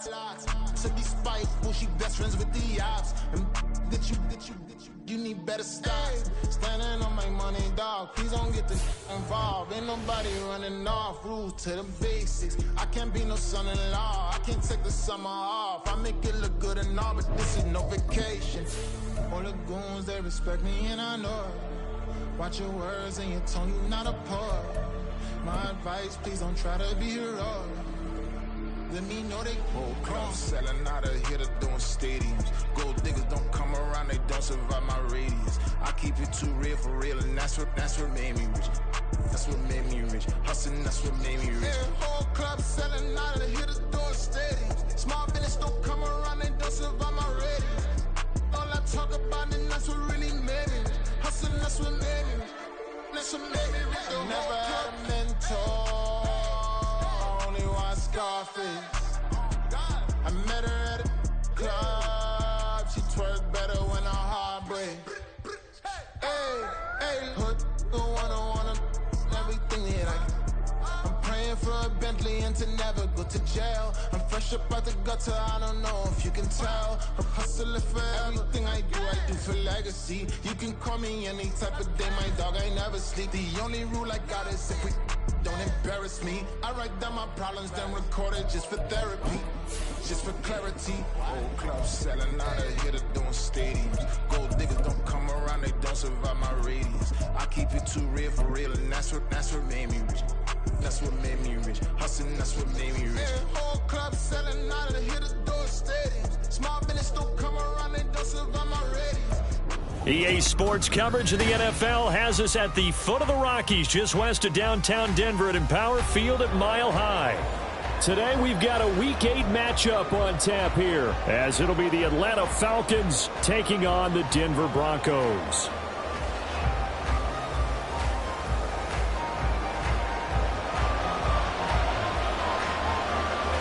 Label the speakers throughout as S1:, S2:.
S1: To be spiteful, she best friends with the ops. And you need better stocks. Standing on my money, dog. Please don't get this involved. Ain't nobody running off. Rules to the basics. I can't be no son-in-law. I can't take the summer off. I make it look good and all, but this is no vacation. All the goons, they respect me and I know it. Watch your words and your tone, you not a poet. My advice, please don't try to be heroic. Let me know they whole club selling out of here to doing stadiums. Gold diggers don't come around, they don't survive my radius. I keep it too real for real, and that's what made me rich. That's what made me rich. Hustling, that's what made me rich. Yeah, whole club selling out of here to doing stadiums. Small business don't come around, they don't survive my radius. All I talk about, and that's what really made me rich. Hustling, that's what made me rich. That's what made me rich. Never had a mentor. Scarface. I met her at a club. She twerk better when her heart breaks. Hey, put the wanna everything that I can. I'm praying for a Bentley and to never go to jail. I'm fresh up out the gutter, I don't know if you can tell. I'm hustling for everything I do for legacy. You can call me any type of day, my dog, I never sleep. The only rule I got is if we don't embarrass me. I write down my problems, then record it just for therapy, just for clarity. Old club selling out of here to doing stadiums. Gold diggers don't come around, they don't survive my radius. I keep it too real for real, and that's what made me rich. That's what made me rich. Hustling, that's what made me rich. Yeah, whole club selling out of here to doing stadiums. Small business don't come around, they don't survive my radius.
S2: EA Sports coverage of the NFL has us at the foot of the Rockies, just west of downtown Denver at Empower Field at Mile High. Today we've got a Week 8 matchup on tap here, as it'll be the Atlanta Falcons taking on the Denver Broncos.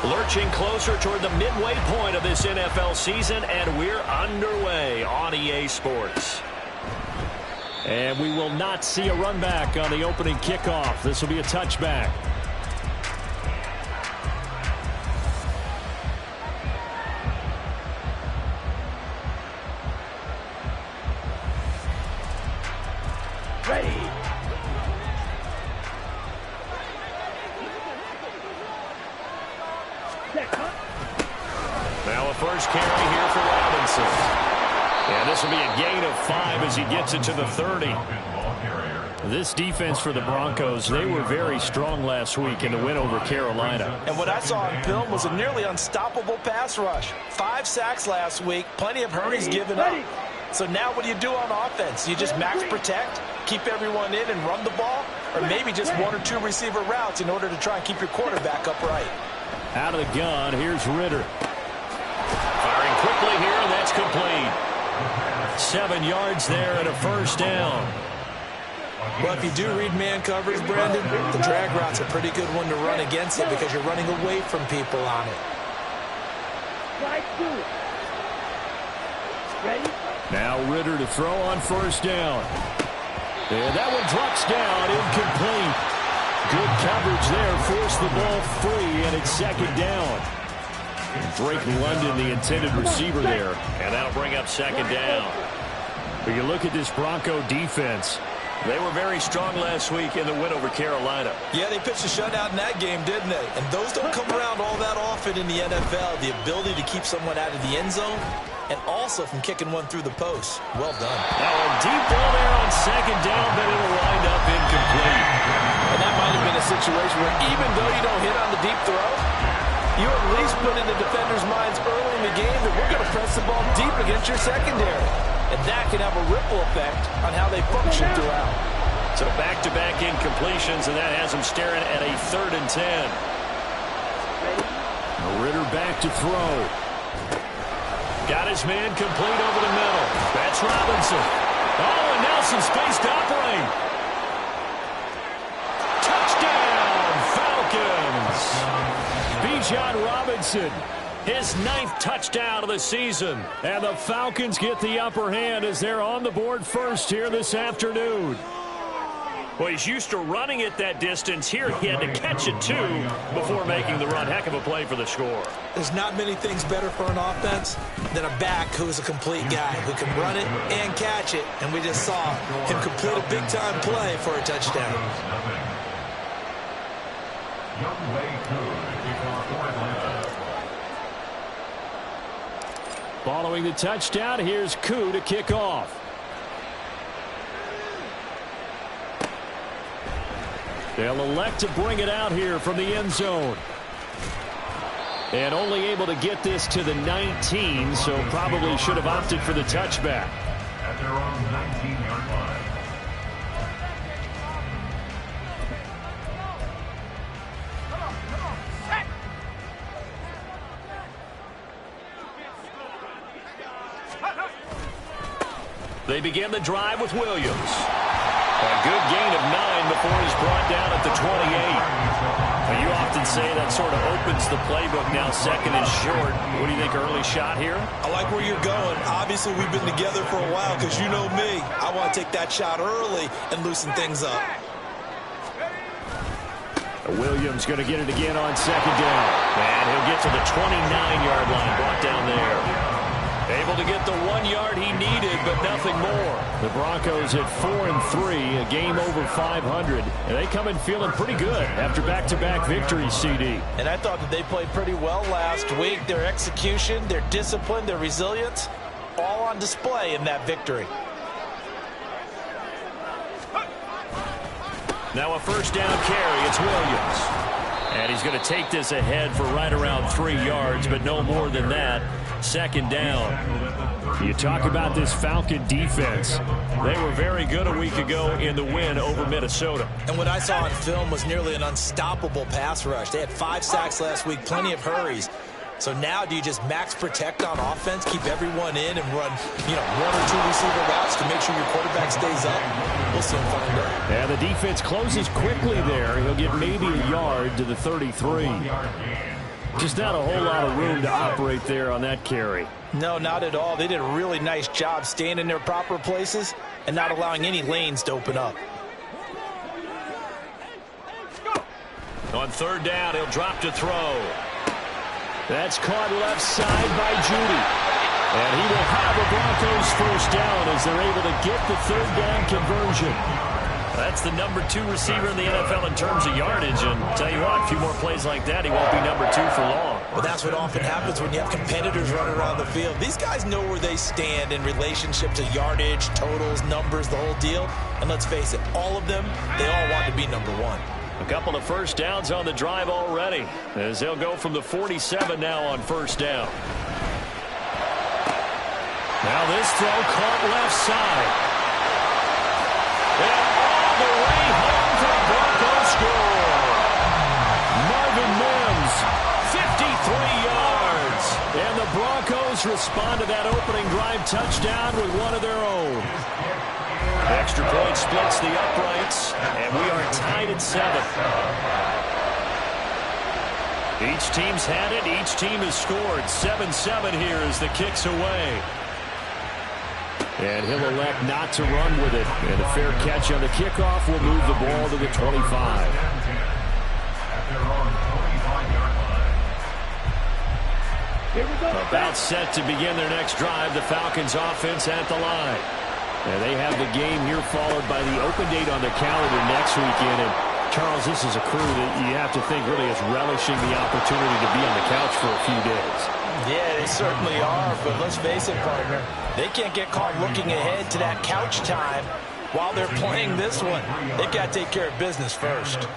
S2: Lurching closer toward the midway point of this NFL season, and we're underway on EA Sports. And we will not see a run back on the opening kickoff. This will be a touchback. Ready. Now a first carry here for Robinson. And this will be a gain of 5 as he gets it to the 30. This defense for the Broncos, they were very strong last week in the win over Carolina.
S3: And what I saw on film was a nearly unstoppable pass rush. 5 sacks last week, plenty of hurries given up. So now what do you do on offense? You just max protect, keep everyone in and run the ball, or maybe just 1 or 2 receiver routes in order to try and keep your quarterback upright.
S2: Out of the gun, here's Ritter. Firing quickly here, and that's complete. 7 yards there and a first down.
S3: Well, if you do read man coverage, Brandon, the drag route's a pretty good one to run against it because you're running away from people on it.
S1: Ready?
S2: Now Ritter to throw on first down. And that one drops down, incomplete. Good coverage there, forced the ball free, and it's second down. Drake London, the intended receiver there, and that'll bring up second down. But you look at this Bronco defense. They were very strong last week in the win over Carolina.
S3: Yeah, they pitched a shutout in that game, didn't they? And those don't come around all that often in the NFL. The ability to keep someone out of the end zone and also from kicking one through the post. Well done.
S2: Now a deep ball there on second down, but it'll wind up incomplete.
S3: And that might have been a situation where even though you don't hit on the deep throw, you at least put in the defenders' minds early in the game that we're going to press the ball deep against your secondary. And that can have a ripple effect on how they function throughout.
S2: So back-to-back incompletions, and that has them staring at a 3rd and 10. Ritter back to throw. Got his man complete over the middle. That's Robinson. Oh, and now some space to operate. Touchdown, Falcons. Bijan Robinson. His 9th touchdown of the season. And the Falcons get the upper hand as they're on the board first here this afternoon. Well, he's used to running it that distance. Here he had to catch it, too, before making the run. Heck of a play for the score.
S3: There's not many things better for an offense than a back who's a complete guy, who can run it and catch it. And we just saw him complete a big-time play for a touchdown.
S2: Following the touchdown, here's Koo to kick off. They'll elect to bring it out here from the end zone. And only able to get this to the 19, so probably should have opted for the touchback.
S4: At their own 19-yard line.
S2: They begin the drive with Williams. A good gain of 9 before he's brought down at the 28. Well, you often say that sort of opens the playbook. Now second and short. What do you think, early shot here?
S3: I like where you're going. Obviously, we've been together for a while because you know me. I want to take that shot early and loosen things up.
S2: Williams going to get it again on second down. And he'll get to the 29-yard line, brought down there. Able to get the 1 yard he needed, but nothing more. The Broncos at 4-3, a game over 500. And they come in feeling pretty good after back-to-back victories, CD.
S3: And I thought that they played pretty well last week. Their execution, their discipline, their resilience, all on display in that victory.
S2: Now a first down carry. It's Williams. And he's going to take this ahead for right around 3 yards, but no more than that. Second down. You talk about this Falcon defense. They were very good a week ago in the win over Minnesota.
S3: And what I saw on film was nearly an unstoppable pass rush. They had 5 sacks last week, plenty of hurries. So now do you just max protect on offense, keep everyone in, and run, 1 or 2 receiver routes to make sure your quarterback stays up? We'll soon find out.
S2: Yeah, the defense closes quickly there. He'll get maybe a yard to the 33. Just not a whole lot of room to operate there on that carry.
S3: No, not at all. They did a really nice job staying in their proper places and not allowing any lanes to open up.
S2: On third down, he'll drop to throw. That's caught left side by Judy. And he will have a Broncos first down as they're able to get the third down conversion. That's the number 2 receiver in the NFL in terms of yardage. And tell you what, a few more plays like that, he won't be number 2 for long.
S3: Well, that's what often happens when you have competitors running around the field. These guys know where they stand in relationship to yardage, totals, numbers, the whole deal. And let's face it, all of them, they all want to be number 1.
S2: A couple of first downs on the drive already, as they'll go from the 47 now on first down. Now this throw caught left side. And all the way home for the Broncos score. Marvin Mims, 53 yards. And the Broncos respond to that opening drive touchdown with one of their own. Extra point splits the uprights, and we are tied at 7. Each team's had it. Each team has scored. 7-7 here as the kick's away. And he'll elect not to run with it. And a fair catch on the kickoff will move the ball to the 25. About set to begin their next drive. The Falcons offense at the line. And they have the game here followed by the open date on their calendar next weekend. And Charles, this is a crew that you have to think really is relishing the opportunity to be on the couch for a few days.
S3: Yeah, they certainly are, but let's face it, partner. They can't get caught looking ahead to that couch time while they're playing this one. They've got to take care of business first.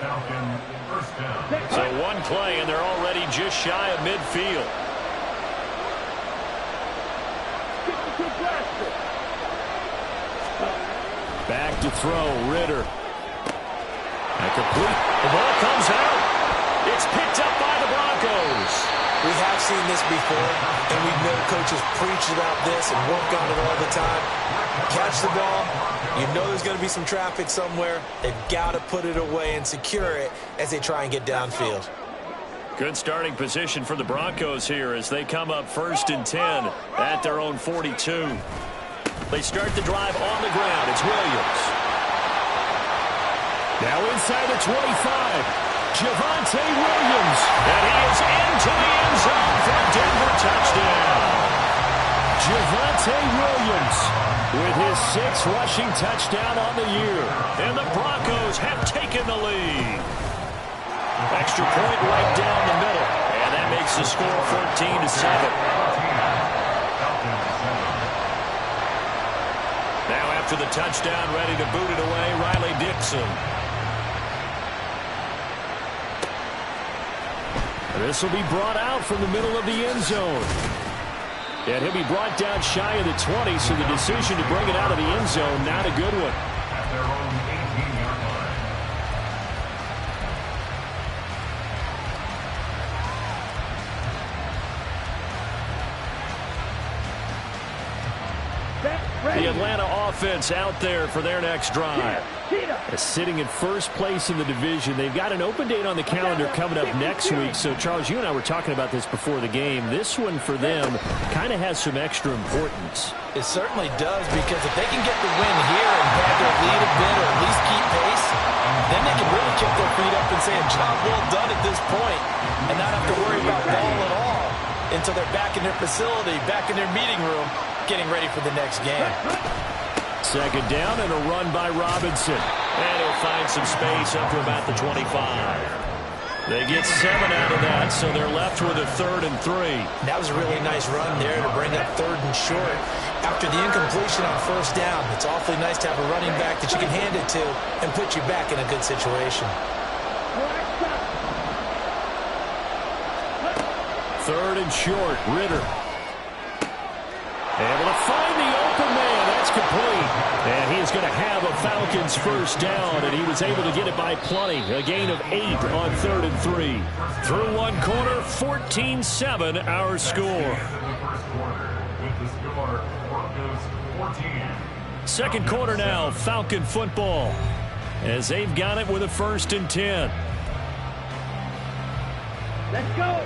S2: So one play, and they're already just shy of midfield. Back to throw, Ritter. And complete. The ball comes out. It's picked up by the Broncos.
S3: We have seen this before, and we know coaches preach about this and work on it all the time. Catch the ball. You know there's going to be some traffic somewhere. They've got to put it away and secure it as they try and get downfield.
S2: Good starting position for the Broncos here as they come up 1st and 10 at their own 42. They start the drive on the ground. It's Williams. Now inside the 25. Javonte Williams. And he is into the end zone for a Denver touchdown. Javonte Williams with his 6th rushing touchdown on the year. And the Broncos have taken the lead. Extra point right down the middle. And that makes the score 14-7. Now after the touchdown, ready to boot it away, Riley Dixon. This will be brought out from the middle of the end zone. And he'll be brought down shy of the 20, so the decision to bring it out of the end zone, not a good one.
S4: At their own 18-yard line.
S2: The Atlanta offense out there for their next drive. Sitting in first place in the division. They've got an open date on the calendar coming up next week. So, Charles, you and I were talking about this before the game. This one for them kind of has some extra importance.
S3: It certainly does, because if they can get the win here and pad their lead a bit or at least keep pace, then they can really kick their feet up and say a job well done at this point and not have to worry about ball at all until they're back in their facility, back in their meeting room, getting ready for the next game.
S2: Second down and a run by Robinson. And he'll find some space up to about the 25. They get 7 out of that, so they're left with a 3rd and 3.
S3: That was a really nice run there to bring up 3rd and short. After the incompletion on 1st down, it's awfully nice to have a running back that you can hand it to and put you back in a good situation.
S2: 3rd and short, Ritter. Able to find the open man. That's complete. And he is going to have a Falcons first down, and he was able to get it by plenty. A gain of 8 on 3rd and 3. Through one quarter, 14-7 our score. Second quarter now, Falcon football, as they've got it with a 1st and 10.
S5: Let's go.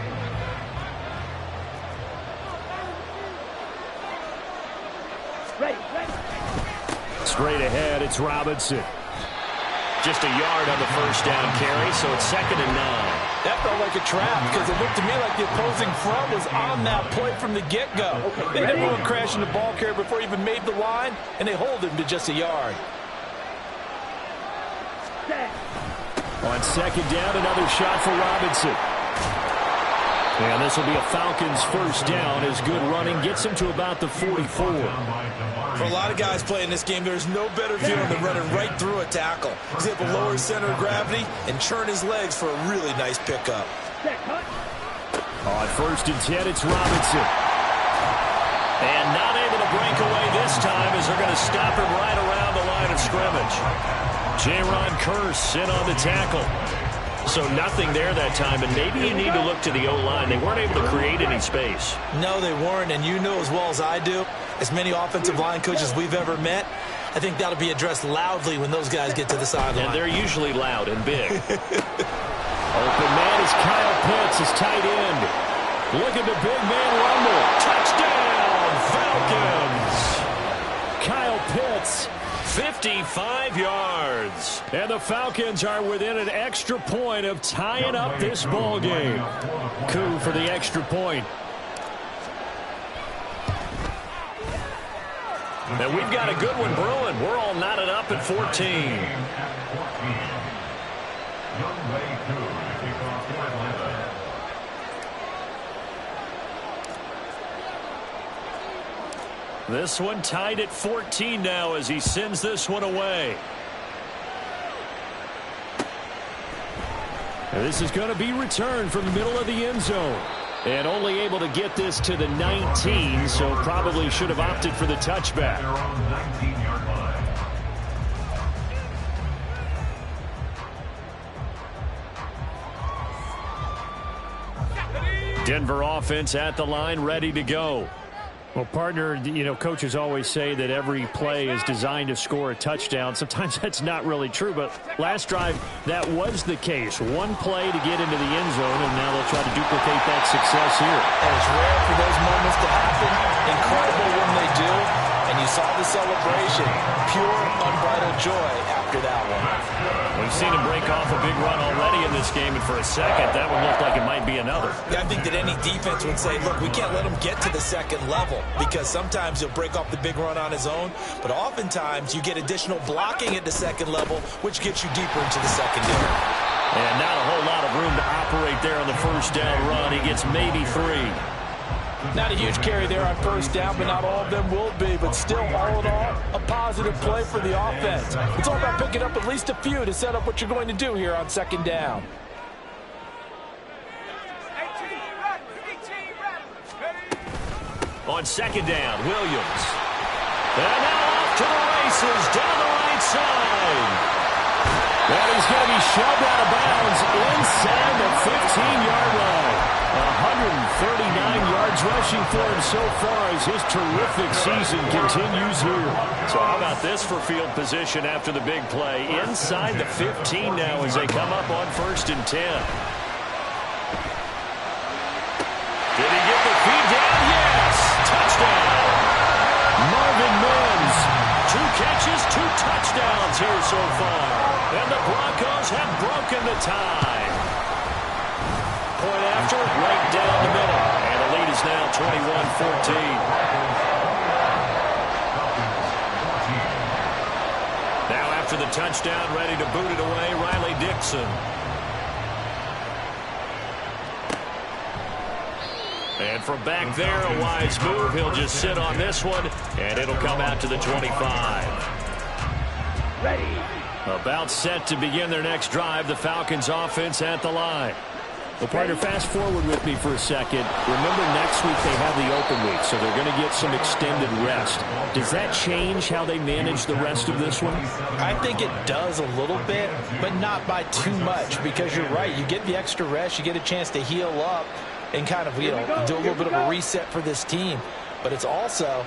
S2: Straight ahead, it's Robinson. Just a yard on the first down carry, so it's 2nd and 9.
S3: That felt like a trap, because it looked to me like the opposing front was on that play from the get-go. They had everyone crashing the ball carrier before he even made the line, and they hold him to just a yard.
S2: On 2nd down, another shot for Robinson. And this will be a Falcons first down as good running gets him to about the 44.
S3: For a lot of guys playing this game, there's no better feeling than running right through a tackle. He's able to lower his center of gravity and churn his legs for a really nice pickup.
S2: On 1st and 10, it's Robinson. And not able to break away this time as they're going to stop him right around the line of scrimmage. J-Ron Curse in on the tackle. So nothing there that time, and maybe you need to look to the O-line. They weren't able to create any space.
S3: No, they weren't, and you know as well as I do, as many offensive line coaches we've ever met, I think that'll be addressed loudly when those guys get to the sideline.
S2: And they're usually loud and big. Open man is Kyle Pitts, his tight end. Look at the big man rumble. Touchdown, Falcons! Kyle Pitts, 55 yards. And the Falcons are within an extra point of tying up this ball game. Coup for the extra point. And we've got a good one brewing. We're all knotted up at 14. This one tied at 14 now as he sends this one away. And this is going to be returned from the middle of the end zone. And only able to get this to the 19, so probably should have opted for the touchback. Denver offense at the line, ready to go. Well, partner, you know, coaches always say that every play is designed to score a touchdown. Sometimes that's not really true, but last drive, that was the case. One play to get into the end zone, and now they'll try to duplicate that success here.
S3: And it's rare for those moments to happen. Incredible when they do. And you saw the celebration. Pure, unbridled joy after that one.
S2: We've seen him break off a big run already in this game, and for a second, that one looked like it might be another.
S3: Yeah, I think that any defense would say, look, we can't let him get to the second level, because sometimes he'll break off the big run on his own, but oftentimes you get additional blocking at the second level, which gets you deeper into the secondary.
S2: And not a whole lot of room to operate there on the first down run. He gets maybe 3.
S3: Not a huge carry there on first down, but not all of them will be. But still, all in all, a positive play for the offense. It's all about picking up at least a few to set up what you're going to do here on second down.
S2: On second down, Williams. And now off to the races down the right side. And he's going to be shoved out of bounds inside the 15-yard line. 139 yards rushing for him so far as his terrific season continues here. So how about this for field position after the big play? Inside the 15 now as they come up on 1st and 10. Did he get the feed down? Yes! Touchdown! Marvin Mims. 2 catches, 2 touchdowns here so far. And the Broncos have broken the tie. Point after, right down the middle. And the lead is now 21-14. Now after the touchdown, ready to boot it away, Riley Dixon. And from back there, a wise move. He'll just sit on this one, and it'll come out to the 25. Ready. About set to begin their next drive. The Falcons offense at the line. Well, partner, fast forward with me for a second. Remember, next week they have the open week, so they're going to get some extended rest. Does that change how they manage the rest of this one?
S3: I think it does a little bit, but not by too much, because you're right. You get the extra rest. You get a chance to heal up and kind of, do a little bit of a reset for this team. But it's also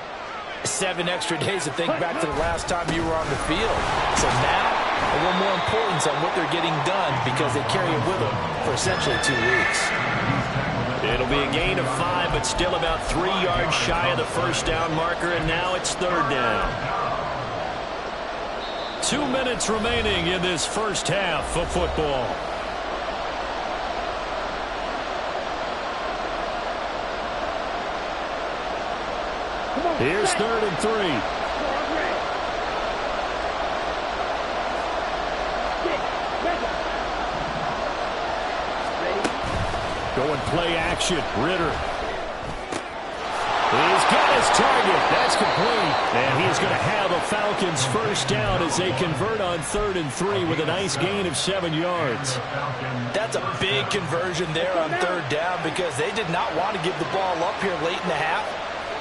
S3: 7 extra days to think back to the last time you were on the field. So now, a little more importance on what they're getting done because they carry it with them for essentially 2 weeks.
S2: It'll be a gain of 5, but still about 3 yards shy of the first down marker, and now it's 3rd down. 2 minutes remaining in this first half of football. Here's 3rd and 3. Going play action. Ritter. He's got his target. That's complete. And he's going to have a Falcons first down as they convert on 3rd and 3 with a nice gain of 7 yards.
S3: That's a big conversion there on 3rd down because they did not want to give the ball up here late in the half.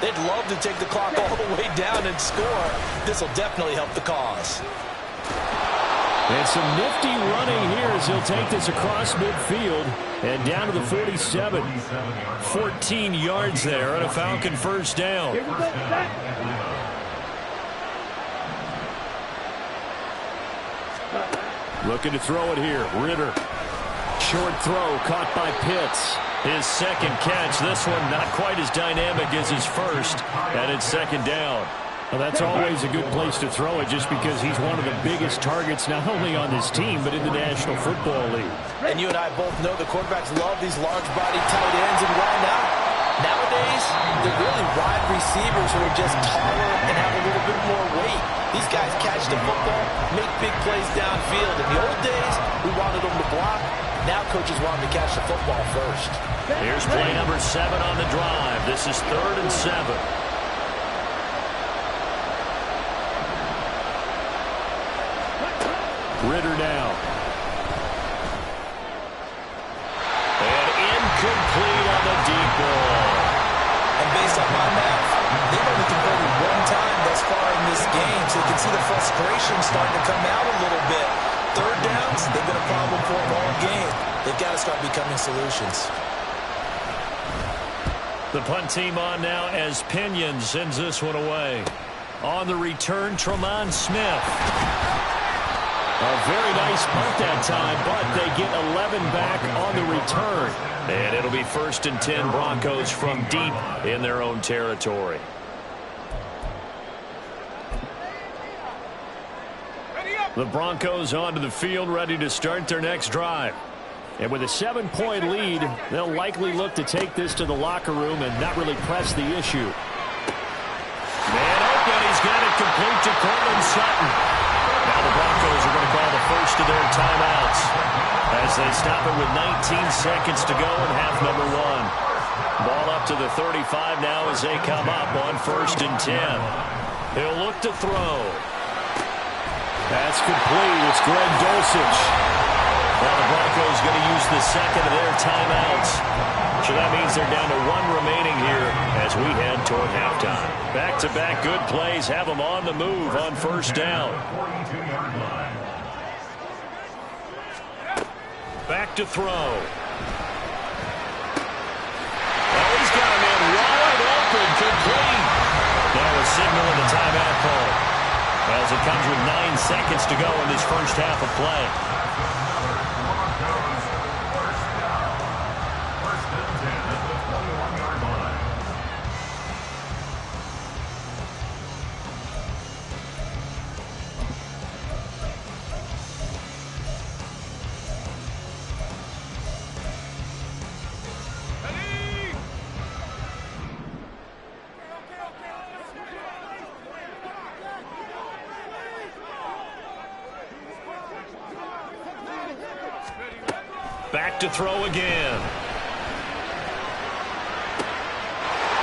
S3: They'd love to take the clock all the way down and score. This will definitely help the cause.
S2: And some nifty running here as he'll take this across midfield and down to the 47. 14 yards there on a Falcon first down. Looking to throw it here. Ritter. Short throw caught by Pitts. His second catch. This one not quite as dynamic as his first. And it's 2nd down. Well, that's always a good place to throw it just because he's one of the biggest targets not only on this team but in the National Football League.
S3: And you and I both know the quarterbacks love these large-bodied tight ends, and why not? Nowadays, they're really wide receivers who are just taller and have a little bit more weight. These guys catch the football, make big plays downfield. In the old days, we wanted them to block. Now coaches want them to catch the football first.
S2: Here's play number 7 on the drive. This is 3rd and 7. Ritter now. And incomplete on the deep ball.
S3: And based on my math, they've only converted 1 time thus far in this game, so you can see the frustration starting to come out a little bit. 3rd downs, they've been a problem for them all game. They've got to start becoming solutions.
S2: The punt team on now as Pinion sends this one away. On the return, Tremont Smith. A very nice punt that time, but they get 11 back on the return. And it'll be 1st and 10 Broncos from deep in their own territory. The Broncos onto the field, ready to start their next drive. And with a 7-point lead, they'll likely look to take this to the locker room and not really press the issue. Man open, he's got it complete to Cortland Sutton. Now the Broncos are going to call the first of their timeouts as they stop it with 19 seconds to go in half number 1. Ball up to the 35 now as they come up on 1st and 10. He'll look to throw. That's complete. It's Greg Dulcich. Now the Broncos going to use the second of their timeouts. So that means they're down to 1 remaining here as we head toward halftime. Back-to-back good plays have them on the move on 1st down. Back to throw. Oh, he's got him in wide open, complete. Now a signal in the timeout call as it comes with 9 seconds to go in this first half of play. Back to throw again.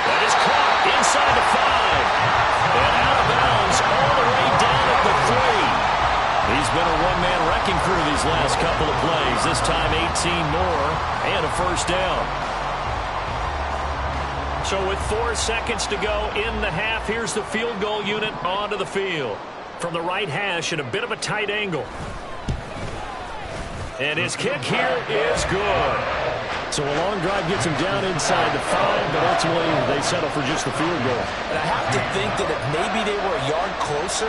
S2: That is caught inside the 5. And out of bounds all the way down at the 3. He's been a one-man wrecking crew these last couple of plays. This time 18 more and a 1st down. So with 4 seconds to go in the half, here's the field goal unit onto the field. From the right hash at a bit of a tight angle. And his kick here is good. So a long drive gets him down inside the 5, but ultimately they settle for just the field goal.
S3: And I have to think that if maybe they were a yard closer,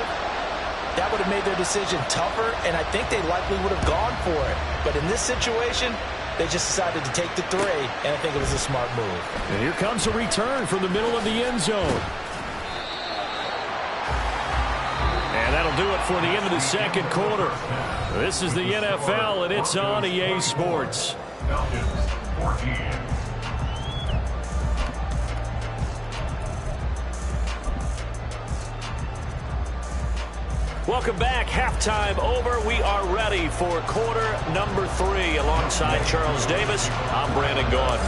S3: that would have made their decision tougher, and I think they likely would have gone for it. But in this situation, they just decided to take the 3, and I think it was a smart move.
S2: And here comes a return from the middle of the end zone. And that'll do it for the end of the second quarter. This is the NFL, and it's on EA Sports.
S4: Falcons 14.
S2: Welcome back. Halftime over. We are ready for quarter number 3. Alongside Charles Davis, I'm Brandon Gaudin.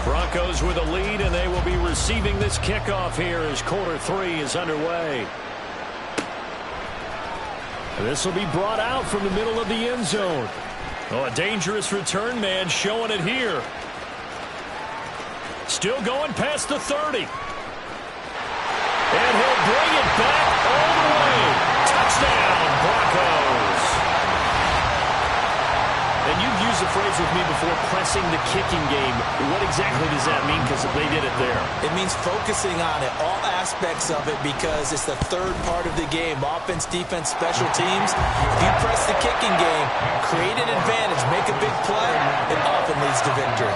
S2: Broncos with a lead, and they will be receiving this kickoff here as quarter 3 is underway. This will be brought out from the middle of the end zone. Oh, a dangerous return man showing it here. Still going past the 30. And he'll bring it back all the way. Touchdown, Broncos. And you've used the phrase with me before, pressing the kicking game. What exactly does that mean? Because they did it there.
S3: It means focusing on it, all aspects of it, because it's the third part of the game. Offense, defense, special teams. If you press the kicking game, create an advantage, make a big play, it often leads to victory.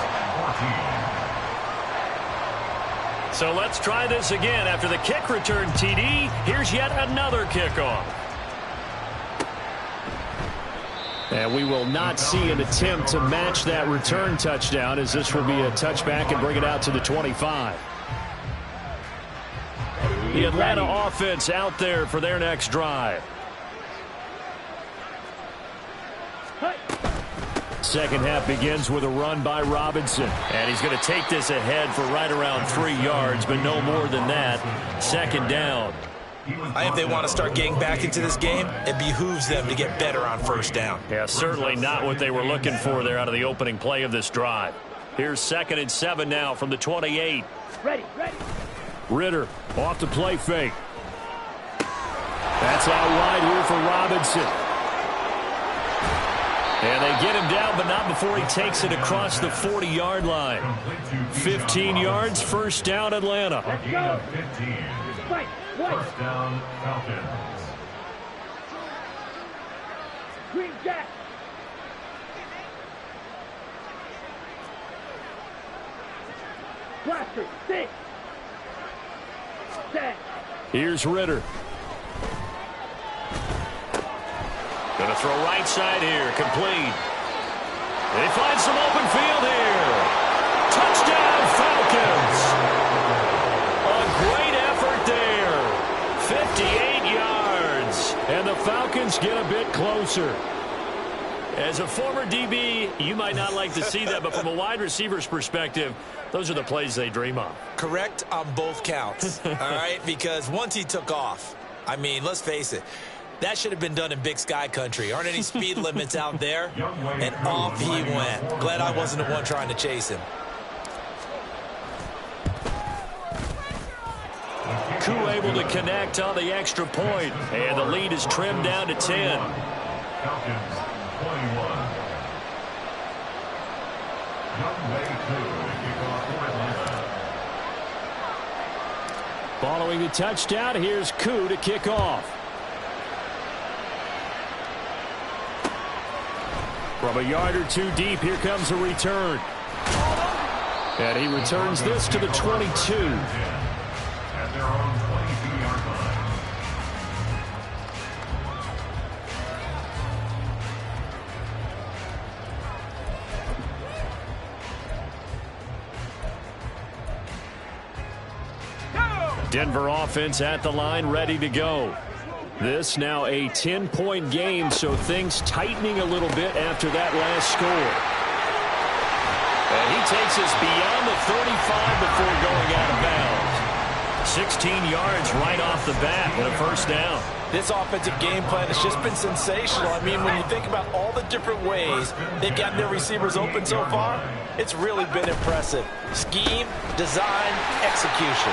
S2: So let's try this again. After the kick return TD, here's yet another kickoff. And we will not see an attempt to match that return touchdown, as this will be a touchback and bring it out to the 25. The Atlanta offense out there for their next drive. Second half begins with a run by Robinson. And he's going to take this ahead for right around 3 yards, but no more than that. 2nd down.
S3: I think if they want to start getting back into this game, it behooves them to get better on 1st down.
S2: Yeah, certainly not what they were looking for there out of the opening play of this drive. Here's 2nd and 7 now from the 28.
S5: Ready.
S2: Ritter off the play fake. That's out wide here for Robinson. And they get him down, but not before he takes it across the 40-yard line. 15 yards, 1st down, Atlanta.
S4: 15. First down, Falcons.
S5: Green Jack. Blaster, 6. 10.
S2: Here's Ritter. Going to throw right side here. Complete. They find some open field here. Touchdown, Falcons. A great effort there. 58 yards. And the Falcons get a bit closer. As a former DB, you might not like to see that, but from a wide receiver's perspective, those are the plays they dream of.
S3: Correct on both counts, all right? Because once he took off, I mean, let's face it, that should have been done in Big Sky country. Aren't any speed limits out there? And off he went. Glad I wasn't the one trying to chase him.
S2: Koo able to connect on the extra point, and the lead is trimmed down to 10.
S4: Falcons 21.
S2: Following the touchdown, here's Koo to kick off. From a yard or two deep, here comes a return. And he returns this to the 22.
S4: At their own 22-yard line.
S2: Denver offense at the line, ready to go. This now a 10-point game, so things tightening a little bit after that last score. And he takes us beyond the 35 before going out of bounds. 16 yards right off the bat and a first down.
S3: This offensive game plan has just been sensational. I mean, when you think about all the different ways they've gotten their receivers open so far, it's really been impressive. Scheme, design, execution.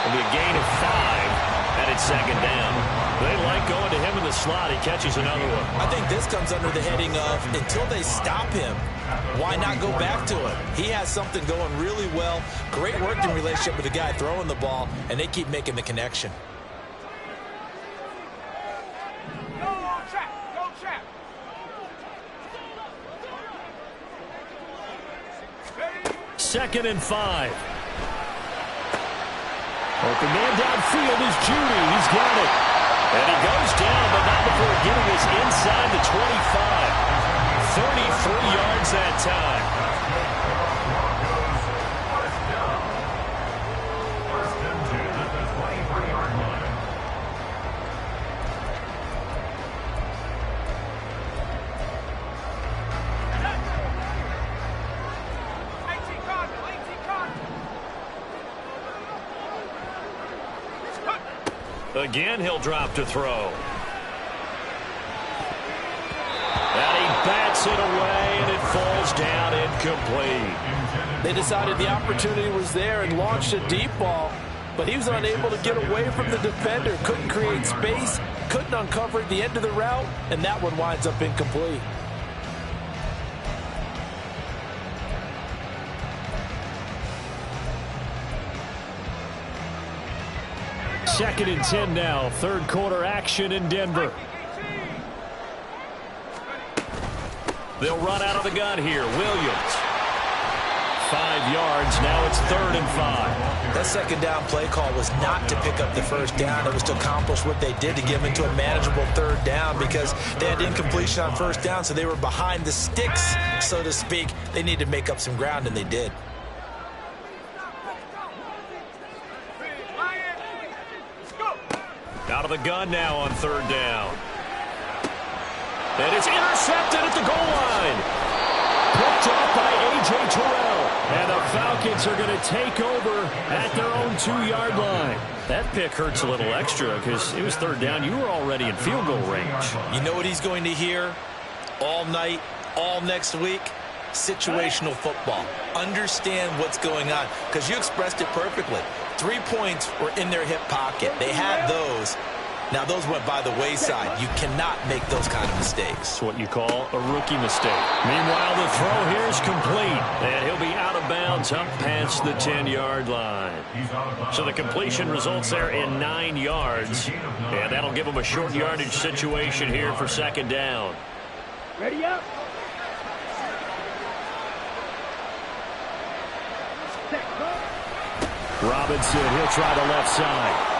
S2: It'll be a gain of 5, and it's second down. They like going to him in the slot. He catches another one.
S3: I think this comes under the heading of, until they stop him, why not go back to him? He has something going really well. Great working relationship with the guy throwing the ball, and they keep making the connection.
S2: Second and 5. Open man downfield is Judy. He's got it. And he goes down, but not before getting us inside the 25. 33 yards that time.
S4: First and 10 at the 23-yard line.
S2: Again, he'll drop to throw. And he bats it away, and it falls down incomplete.
S3: They decided the opportunity was there and launched a deep ball, but he was unable to get away from the defender. Couldn't create space, couldn't uncover the end of the route, and that one winds up incomplete.
S2: Second and 10 now. Third quarter action in Denver. They'll run out of the gun here. Williams. 5 yards. Now it's 3rd and 5.
S3: That second down play call was not to pick up the first down. It was to accomplish what they did, to get them into a manageable 3rd down, because they had incompletion on first down, so they were behind the sticks, so to speak. They needed to make up some ground, and they did.
S2: Out of the gun now on 3rd down. And it's intercepted at the goal line. Picked off by A.J. Terrell. And the Falcons are going to take over at their own 2-yard line. That pick hurts a little extra because it was 3rd down. You were already in field goal range.
S3: You know what he's going to hear all night, all next week? Situational football. Understand what's going on, because you expressed it perfectly. 3 points were in their hip pocket. They had those. Now, those went by the wayside. You cannot make those kind of mistakes.
S2: It's what you call a rookie mistake. Meanwhile, the throw here is complete, and he'll be out of bounds up past the 10-yard line. So the completion results there in 9 yards, and that'll give him a short yardage situation here for 2nd down.
S5: Ready up.
S2: Robinson, he'll try the left side.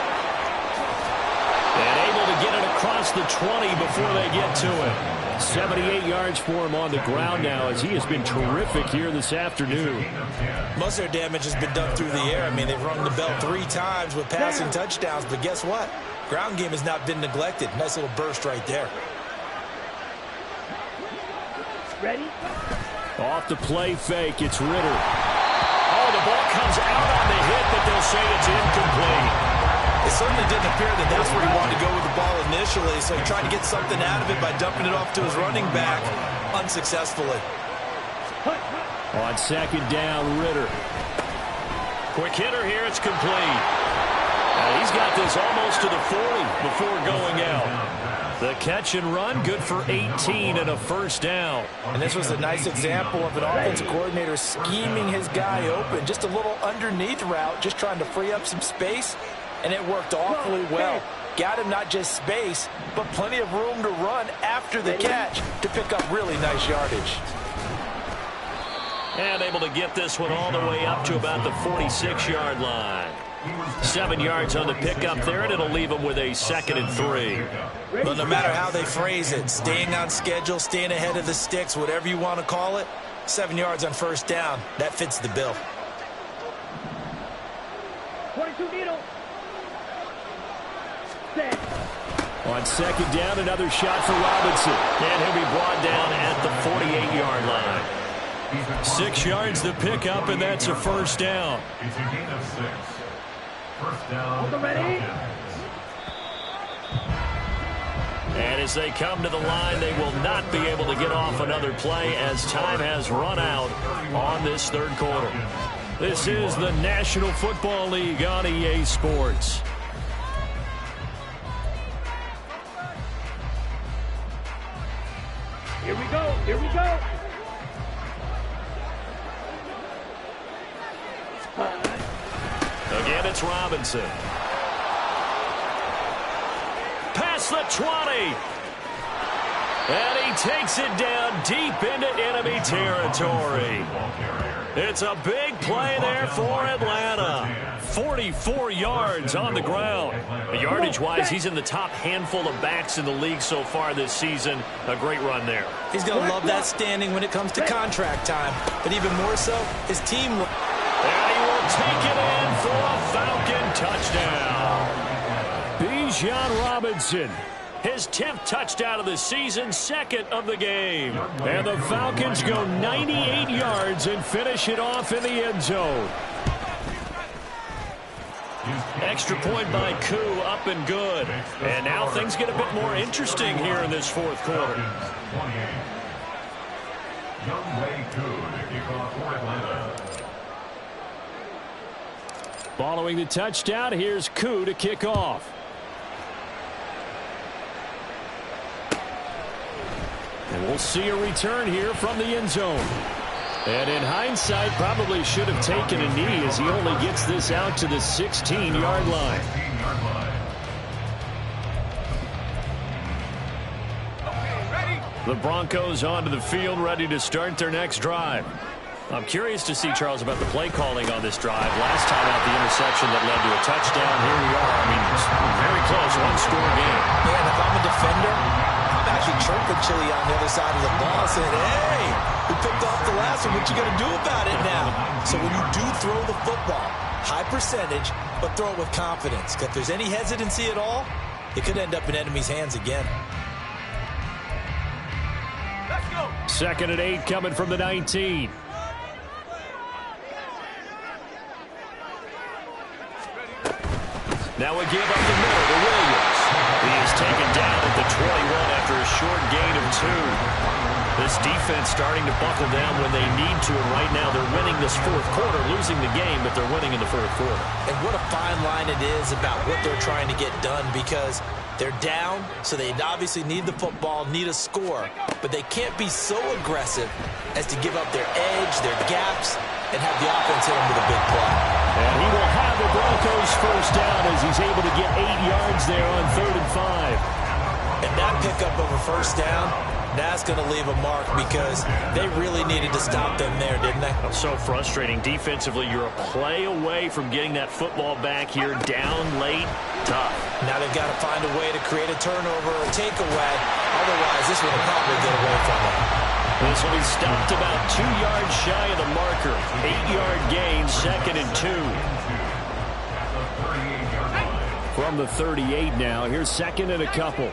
S2: And able to get it across the 20 before they get to it. 78 yards for him on the ground now as he has been terrific here this afternoon.
S3: Most of their damage has been done through the air. I mean, they've rung the bell 3 times with passing touchdowns, but guess what? Ground game has not been neglected. Nice little burst right there.
S5: Ready?
S2: Off the play fake, it's Ritter. Oh, the ball comes out on the hit, but they'll say it's incomplete.
S3: It certainly didn't appear that that's where he wanted to go with the ball initially, so he tried to get something out of it by dumping it off to his running back unsuccessfully.
S2: On second down, Ritter. Quick hitter here, it's complete. He's got this almost to the 40 before going out. The catch and run, good for 18 and a first down.
S3: And this was a nice example of an offensive coordinator scheming his guy open. Just a little underneath route, just trying to free up some space, and it worked awfully well. Got him not just space, but plenty of room to run after the catch to pick up really nice yardage.
S2: And able to get this one all the way up to about the 46-yard line. 7 yards on the pickup there, and it'll leave them with a 2nd and 3.
S3: But no matter how they phrase it, staying on schedule, staying ahead of the sticks, whatever you want to call it, 7 yards on first down, that fits the bill.
S5: 22 needle. Set.
S2: On second down, another shot for Robinson. And he'll be brought down at the 48-yard line. 6 yards the pickup, and that's a first down.
S4: It's a gain of 6. First down.
S5: Hold them ready.
S2: And as they come to the line, they will not be able to get off another play as time has run out on this third quarter. This is the National Football League on EA Sports.
S5: Here we go. Here we go.
S2: Again, it's Robinson. Past the 20. And he takes it down deep into enemy territory. It's a big play there for Atlanta. 44 yards on the ground. Yardage-wise, he's in the top handful of backs in the league so far this season. A great run there.
S3: He's going to love that standing when it comes to contract time, but even more so, his team.
S2: And he will take it in for a Falcon touchdown. Bijan Robinson, his 10th touchdown of the season, 2nd of the game. And the Falcons go 98 yards and finish it off in the end zone. Extra point by Koo, up and good. And now things get a bit more interesting here in this fourth quarter. Following the touchdown, here's Koo to kick off. And we'll see a return here from the end zone. And in hindsight, probably should have taken a knee as he only gets this out to the 16-yard line. The Broncos onto the field, ready to start their next drive. I'm curious to see, Charles, about the play calling on this drive. Last time out, the interception that led to a touchdown. Here we are. I mean, it's very close, one-score game.
S3: Man, if I'm a defender, I'm actually chirping Chili on the other side of the ball saying, hey, we picked off the last one. What you going to do about it now? So when you do throw the football, high percentage, but throw it with confidence. If there's any hesitancy at all, it could end up in enemy's hands again.
S5: Let's go.
S2: 2nd and 8 coming from the 19. Now a give up the middle to Williams. He is taken down at the 21 after a short gain of 2. This defense starting to buckle down when they need to, and right now they're winning this fourth quarter, losing the game, but they're winning in the fourth quarter.
S3: And what a fine line it is about what they're trying to get done, because they're down, so they obviously need the football, need a score, but they can't be so aggressive as to give up their edge, their gaps, and have the offense hit them with a big play.
S2: And he will have the Broncos first down as he's able to get 8 yards there on 3rd and 5.
S3: And that pickup of a first down That's going to leave a mark because they really needed to stop them there, didn't they?
S2: So frustrating. Defensively, you're a play away from getting that football back here. Down late, tough.
S3: Now they've got to find a way to create a turnover or takeaway. Otherwise, this one will probably get away from them.
S2: This will be stopped about 2 yards shy of the marker. 8-yard gain, 2nd and 2. From the 38 now, here's 2nd and a couple.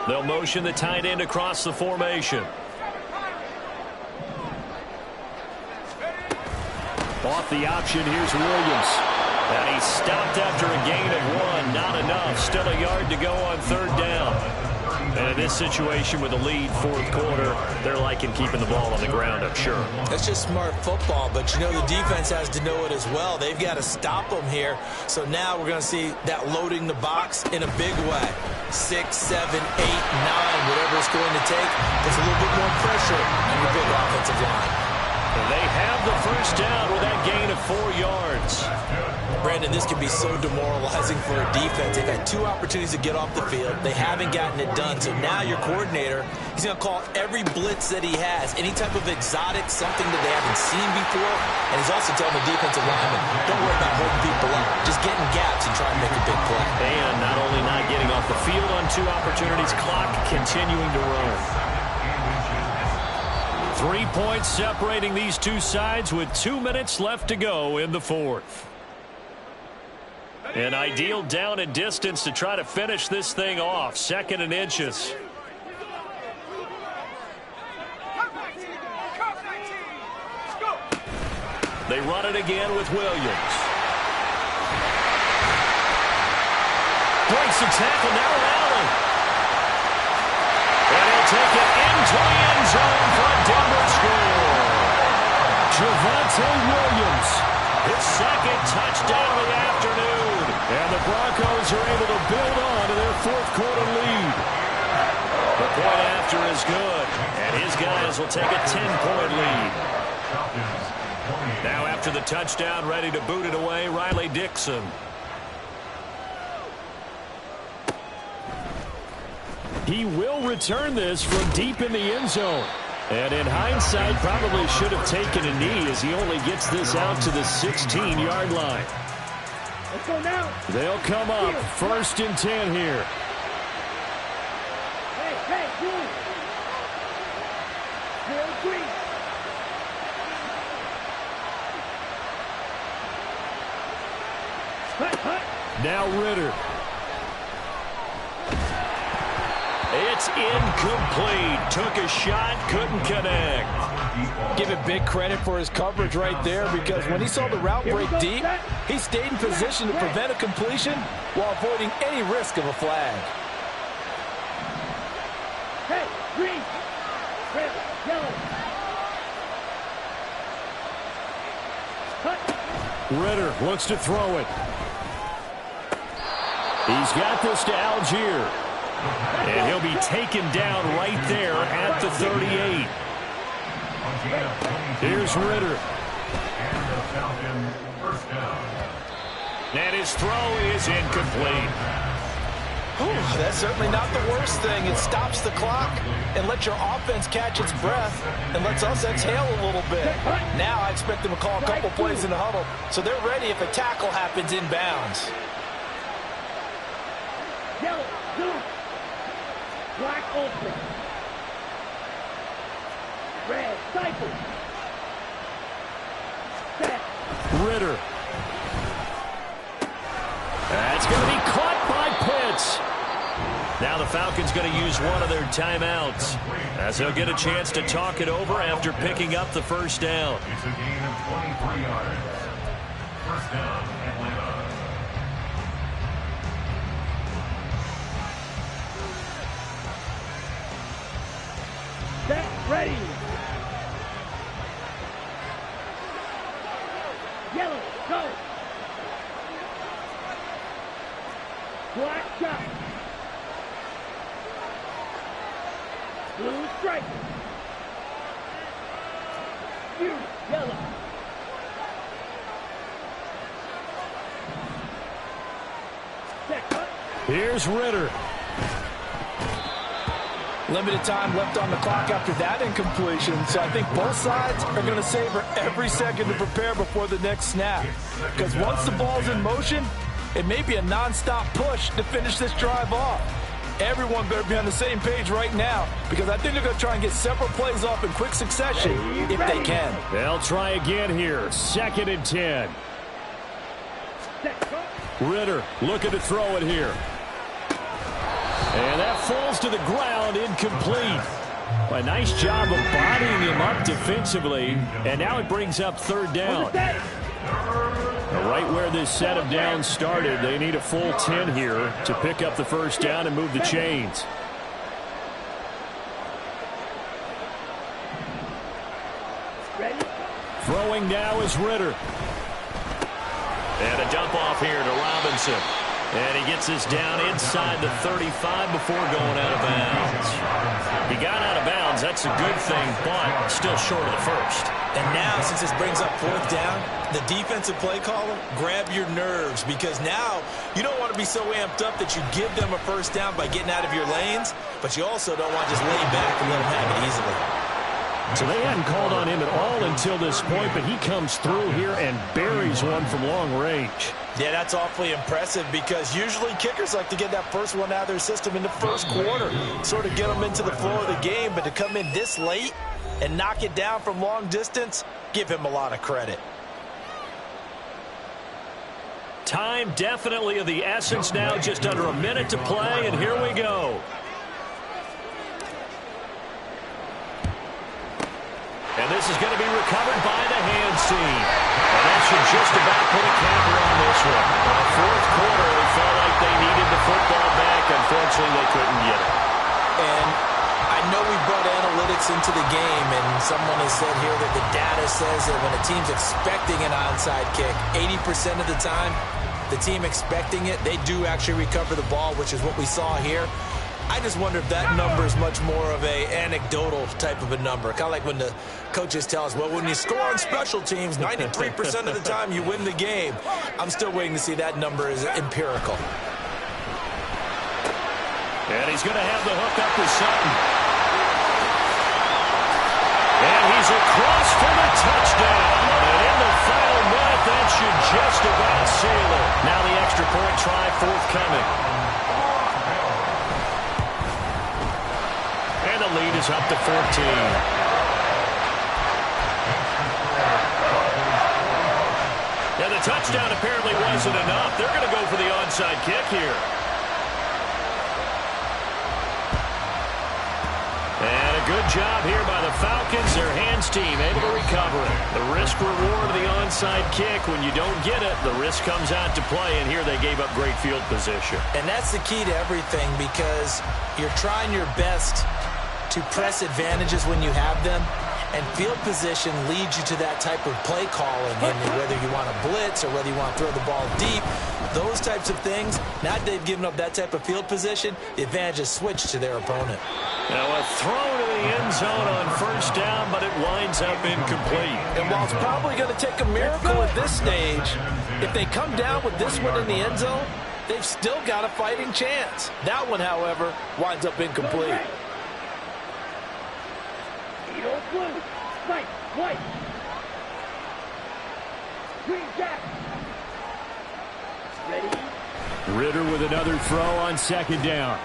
S2: They'll motion the tight end across the formation. Off the option, here's Williams. And he's stopped after a gain of 1. Not enough. Still a yard to go on 3rd down. And in this situation with a lead, 4th quarter, they're liking keeping the ball on the ground, I'm sure.
S3: That's just smart football, but you know the defense has to know it as well. They've got to stop them here. So now we're going to see that loading the box in a big way. 6, 7, 8, 9, whatever it's going to take, puts a little bit more pressure on your big offensive line.
S2: And they have the 1st down with that gain of 4 yards.
S3: Brandon, this can be so demoralizing for a defense. They've had 2 opportunities to get off the field. They haven't gotten it done. So now your coordinator, he's going to call every blitz that he has, any type of exotic, something that they haven't seen before. And he's also telling the defensive lineman, don't worry about holding people up. Just get in gaps and try to make a big play.
S2: And not only not getting off the field on 2 opportunities, clock continuing to run. 3 points separating these 2 sides with 2 minutes left to go in the 4th. An ideal down and distance to try to finish this thing off. 2nd and inches. They run it again with Williams. Breaks the tackle, now Allen. And he'll take it into the end zone for a Denver score. Javonte Williams, his 2nd touchdown of the afternoon. And the Broncos are able to build on to their 4th quarter lead. The point after is good, and his guys will take a 10-point lead. Now after the touchdown, ready to boot it away, Riley Dixon. He will return this from deep in the end zone. And in hindsight, probably should have taken a knee as he only gets this out to the 16-yard line.
S5: Let's go now.
S2: They'll come up 1st and 10 here.
S5: Hey, you. 0-3. Hut.
S2: Now Ritter. It's incomplete. Took a shot, couldn't connect.
S3: Give it big credit for his coverage right there because when he saw the route break deep, he stayed in position to prevent a completion while avoiding any risk of a flag.
S5: Hey, green, red, yellow. Cut.
S2: Ritter looks to throw it. He's got this to Algier. And he'll be taken down right there at the 38. Here's Ritter. And his throw is incomplete.
S3: That's certainly not the worst thing. It stops the clock and lets your offense catch its breath and lets us exhale a little bit. Now I expect them to call a couple plays in the huddle so they're ready if a tackle happens inbounds.
S5: Yellow, blue. Black open. Red cycle. Set.
S2: Ritter. That's going to be caught by Pitts. Now the Falcons going to use one of their timeouts as they'll get a chance to talk it over after picking up the 1st down.
S4: It's a gain of 23 yards. 1st down, Atlanta.
S5: Set, ready. Yellow, go. Black shot. Blue strike. You, yellow. Set.
S2: Here's Ritter.
S3: Limited time left on the clock after that incompletion, so I think both sides are going to savor every second to prepare before the next snap. Because once the ball's in motion, it may be a non-stop push to finish this drive off. Everyone better be on the same page right now, because I think they're going to try and get several plays off in quick succession if they can.
S2: They'll try again here. 2nd and 10. Ritter looking to throw it here. And that falls to the ground, incomplete. A nice job of bodying him up defensively. And now it brings up 3rd down. Right where this set of downs started, they need a full 10 here to pick up the 1st down and move the chains. Throwing now is Ritter. And a dump off here to Robinson. And he gets this down inside the 35 before going out of bounds. He got out of bounds. That's a good thing, but still short of the 1st.
S3: And now, since this brings up 4th down, the defensive play caller, grab your nerves, because now you don't want to be so amped up that you give them a 1st down by getting out of your lanes, but you also don't want to just lay back and let them have it easily.
S2: So they hadn't called on him at all until this point, but he comes through here and buries one from long range.
S3: Yeah, that's awfully impressive, because usually kickers like to get that first one out of their system in the 1st quarter, sort of get them into the flow of the game, but to come in this late and knock it down from long distance, give him a lot of credit.
S2: Time definitely of the essence now, just under a minute to play, and here we go. And this is going to be recovered by the hands team. And that should just about put a capper on this one. In the 4th quarter, they felt like they needed the football back. Unfortunately, they couldn't get it.
S3: And I know we brought analytics into the game, and someone has said here that the data says that when a team's expecting an onside kick, 80% of the time, the team expecting it, they do actually recover the ball, which is what we saw here. I just wonder if that number is much more of a anecdotal type of a number. Kind of like when the coaches tell us, well, when you score on special teams, 93% of the time you win the game. I'm still waiting to see that number is empirical.
S2: And he's going to have the hook up to Sutton. And he's across for the touchdown. And in the final minute, that should just about seal it. Now the extra point try forthcoming. And the lead is up to 14. And the touchdown apparently wasn't enough. They're going to go for the onside kick here. And a good job here by the Falcons. Their hands team able to recover it. The risk-reward of the onside kick. When you don't get it, the risk comes out to play. And here they gave up great field position.
S3: And that's the key to everything, because you're trying your best to press advantages when you have them. And field position leads you to that type of play calling, and whether you want to blitz or whether you want to throw the ball deep, those types of things, now that they've given up that type of field position, the advantage is switched to their opponent.
S2: Now a throw to the end zone on 1st down, but it winds up incomplete.
S3: And while it's probably going to take a miracle at this stage, if they come down with this one in the end zone, they've still got a fighting chance. That one, however, winds up incomplete.
S5: Blue, white, white. Green jack. Ready?
S2: Ritter with another throw on 2nd down.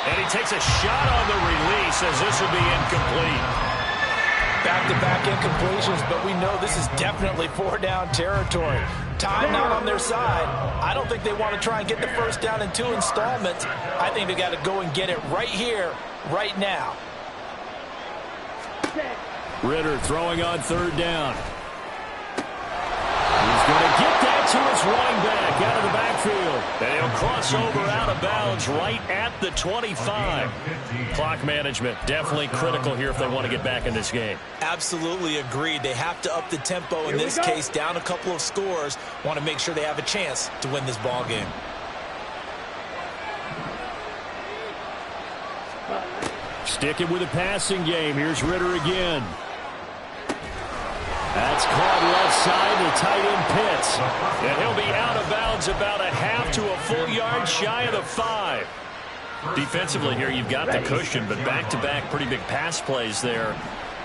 S2: And he takes a shot on the release as this will be incomplete.
S3: Back-to-back incompletions, but we know this is definitely 4-down territory. Time not on their side. I don't think they want to try and get the 1st down in 2 installments. I think they got to go and get it right here, right now.
S2: Ritter throwing on 3rd down. He's going to get that to his running back out of the backfield. And he'll cross over out of bounds right at the 25. Clock management definitely critical here if they want to get back in this game.
S3: Absolutely agreed. They have to up the tempo in this case, down a couple of scores. Want to make sure they have a chance to win this ball game.
S2: Sticking with the passing game. Here's Ritter again. That's caught left side to tight end Pitts. And he'll be out of bounds about a half to a full yard shy of the 5. Defensively here, you've got the cushion, but back-to-back pretty big pass plays there.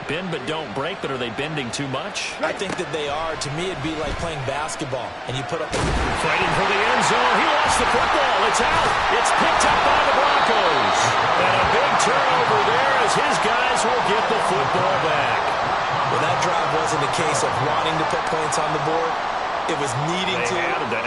S2: Bend but don't break, but are they bending too much?
S3: I think that they are. To me, it'd be like playing basketball, and you put up...
S2: Fighting for the end zone. He lost the football. It's out. It's picked up by the Broncos. And a big turnover there as his guys will get the football back.
S3: Well, that drive wasn't a case of wanting to put points on the board. It was needing to,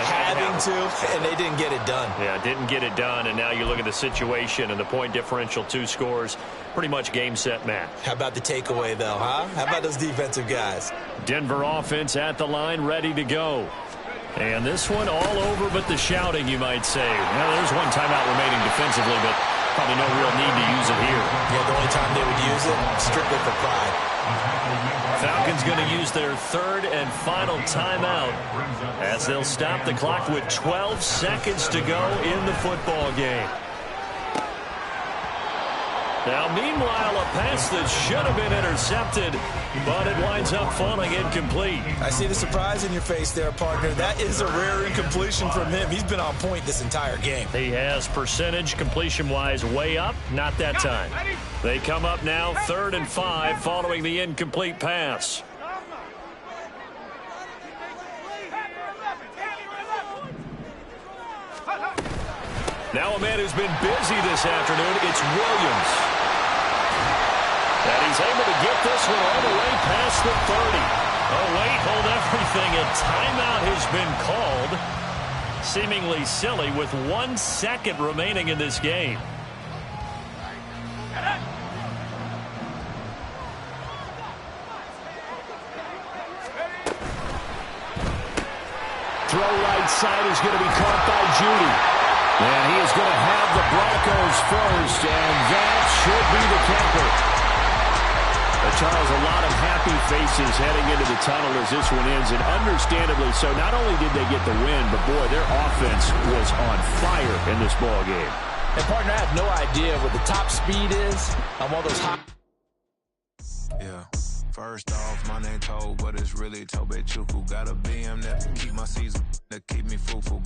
S3: having to, and they didn't get it done.
S2: Yeah, didn't get it done, and now you look at the situation and the point differential, 2 scores, pretty much game, set, match.
S3: How about the takeaway, though, huh? How about those defensive guys?
S2: Denver offense at the line, ready to go. And this one all over but the shouting, you might say. Well, there's one timeout remaining defensively, but probably no real need to use it here.
S3: Yeah, the only time they would use it, strictly for pride.
S2: Falcons going to use their 3rd and final timeout as they'll stop the clock with 12 seconds to go in the football game. Now, meanwhile, a pass that should have been intercepted, but it winds up falling incomplete.
S3: I see the surprise in your face there, partner. That is a rare incompletion from him. He's been on point this entire game.
S2: He has percentage completion-wise way up, not that time. They come up now 3rd and 5 following the incomplete pass. Now a man who's been busy this afternoon, it's Williams. And he's able to get this one all the way past the 30. Oh, wait, hold everything. A timeout has been called. Seemingly silly with 1 second remaining in this game. Throw right side is going to be caught by Judy. And he is going to have the Broncos first, and that should be the kicker. Charles, a lot of happy faces heading into the tunnel as this one ends, and understandably so. Not only did they get the win, but, boy, their offense was on fire in this ball game.
S3: And, partner, I have no idea what the top speed is on all those hot...
S6: Yeah. First off, my name Toad, but it's really Tobe Chuku. Got a BM that keep my season, that keep me fruitful.